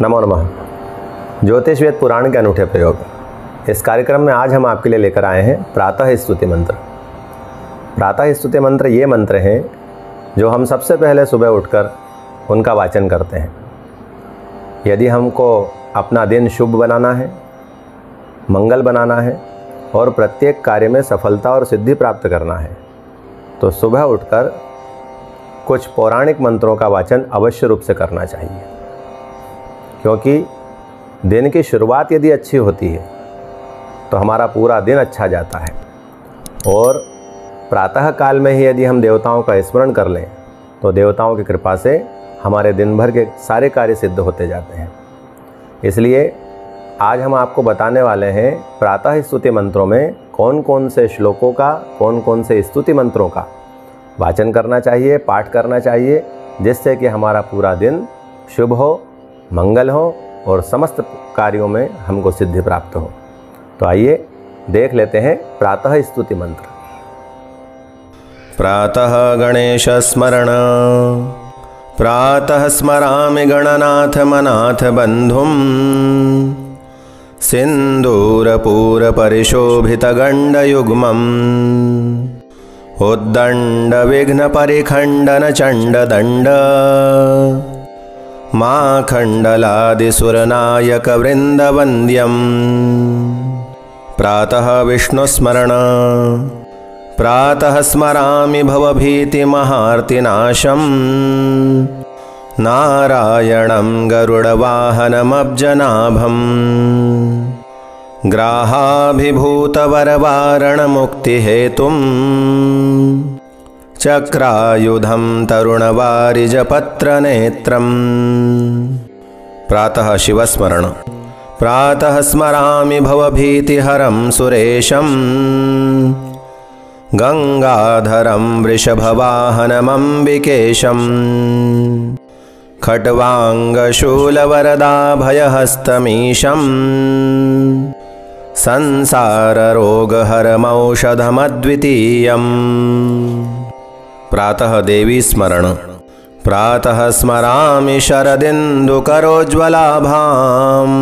नमो नमः। ज्योतिष वेद पुराण के अनूठे प्रयोग। इस कार्यक्रम में आज हम आपके लिए लेकर आए हैं प्रातः स्तुति मंत्र। प्रातः स्तुति मंत्र ये मंत्र हैं जो हम सबसे पहले सुबह उठकर उनका वाचन करते हैं। यदि हमको अपना दिन शुभ बनाना है, मंगल बनाना है और प्रत्येक कार्य में सफलता और सिद्धि प्राप्त करना है तो सुबह उठकर कुछ पौराणिक मंत्रों का वाचन अवश्य रूप से करना चाहिए, क्योंकि दिन की शुरुआत यदि अच्छी होती है तो हमारा पूरा दिन अच्छा जाता है। और प्रातः काल में ही यदि हम देवताओं का स्मरण कर लें तो देवताओं की कृपा से हमारे दिन भर के सारे कार्य सिद्ध होते जाते हैं। इसलिए आज हम आपको बताने वाले हैं प्रातः स्तुति मंत्रों में कौन कौन से श्लोकों का, कौन कौन से स्तुति मंत्रों का वाचन करना चाहिए, पाठ करना चाहिए, जिससे कि हमारा पूरा दिन शुभ हो, मंगल हो और समस्त कार्यों में हमको सिद्धि प्राप्त हो। तो आइए देख लेते हैं प्रातः स्तुति मंत्र। प्रातः गणेश स्मरण। प्रातः स्मरामि गणनाथ मनाथ बंधुं सिंदूरपूर परिशोभित गंडयुग्मम् उद्दंड विघ्न परिखंडन चंड दंड माखंडलादिसुरनायक वृंदवंद्यम्। प्रातः विष्णुस्मरण। प्रातः स्मरामि भवभीतिमहार्तिनाशम् नारायणं गरुडवाहनमब्जनाभम् ग्राहाभिभूतवरवारणमुक्तिहेतुम् चक्रायुधं तरुणवारिजपत्रनेत्रम्। प्रातः शिवस्मरण। प्रातः स्मरामि भवभीतिहरं सुरेशं गंगाधरं वृषभवाहनमम्बिकेशं खट्वांगशूलवरदाभयहस्तमीशं संसाररोगहरमौषधमद्वितीयम्। प्रातः देवी स्मरण। प्रातः स्मरामि शरदिन्दुकरोज्ज्वलाभाम्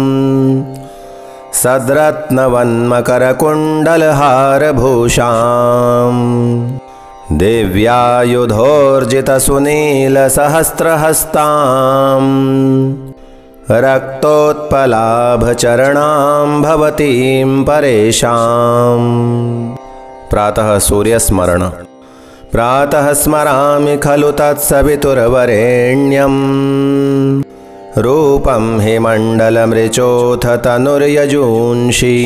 सद्रत्नवन्मकरकुण्डलहारभूषाम् दिव्यायुधोर्जितसुनीलसहस्रहस्ताम् रक्तोत्पलाभचरणां भवतीं परेशाम्। प्रातः सूर्यस्मरण। प्रातः स्मरामि खलु तत्सवितुर्वरेण्यं रूपं हिमण्डलमृचोऽथ तनुर्यजूंषि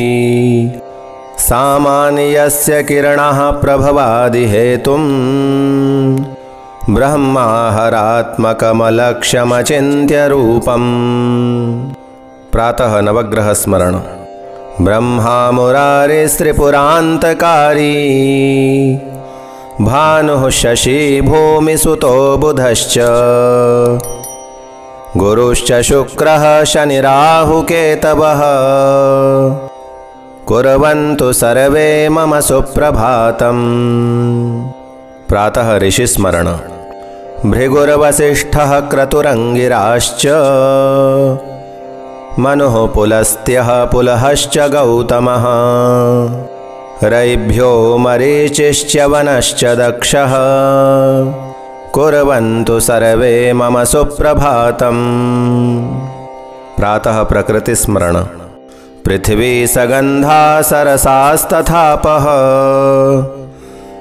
सामान्यस्य किरणः प्रभवादिहेतुं ब्रह्माहरात्मकमलक्ष्यमचिन्त्य रूपम्। प्रातः नवग्रह स्मरण। ब्रह्मा मुरारिस्त्रिपुरान्तकारी भानुः शशि भूमिसुतो बुधश्च गुरुश्च शुक्रः शनिराहुकेतवः कुर्वन्तु सर्वे मम सुप्रभातम्। प्रातः ऋषिस्मरण। भृगुर्वसिष्ठः क्रतुरङ्गिराश्च मनुः पुलस्त्यः पुलहश्च गौतमः रैभ्यो मरीचिश्च वनश्च दक्षः कुर्वन्तु सर्वे मम सुप्रभातम्। प्रातः प्रकृतिस्मरण। पृथ्वी सगन्धा सरसास्तथापः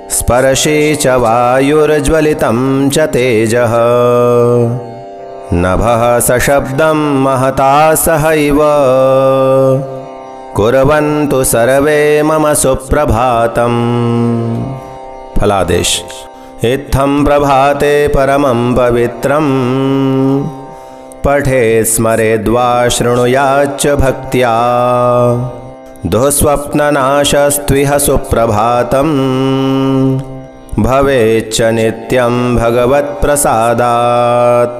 स्पर्शी च वायुर्ज्वलितं च तेजः नभः सशब्दं महता सहैव कुर्वन्तु सर्वे मम सुप्रभातम्। फलादेश। इत्थं प्रभाते परमं पवित्रं पठेत् स्मरेद्वा शृणुयाच्च भक्त्या दुःस्वप्ननाशस्त्विह सुप्रभातं भवेच्च नित्यं भगवत्प्रसादात्।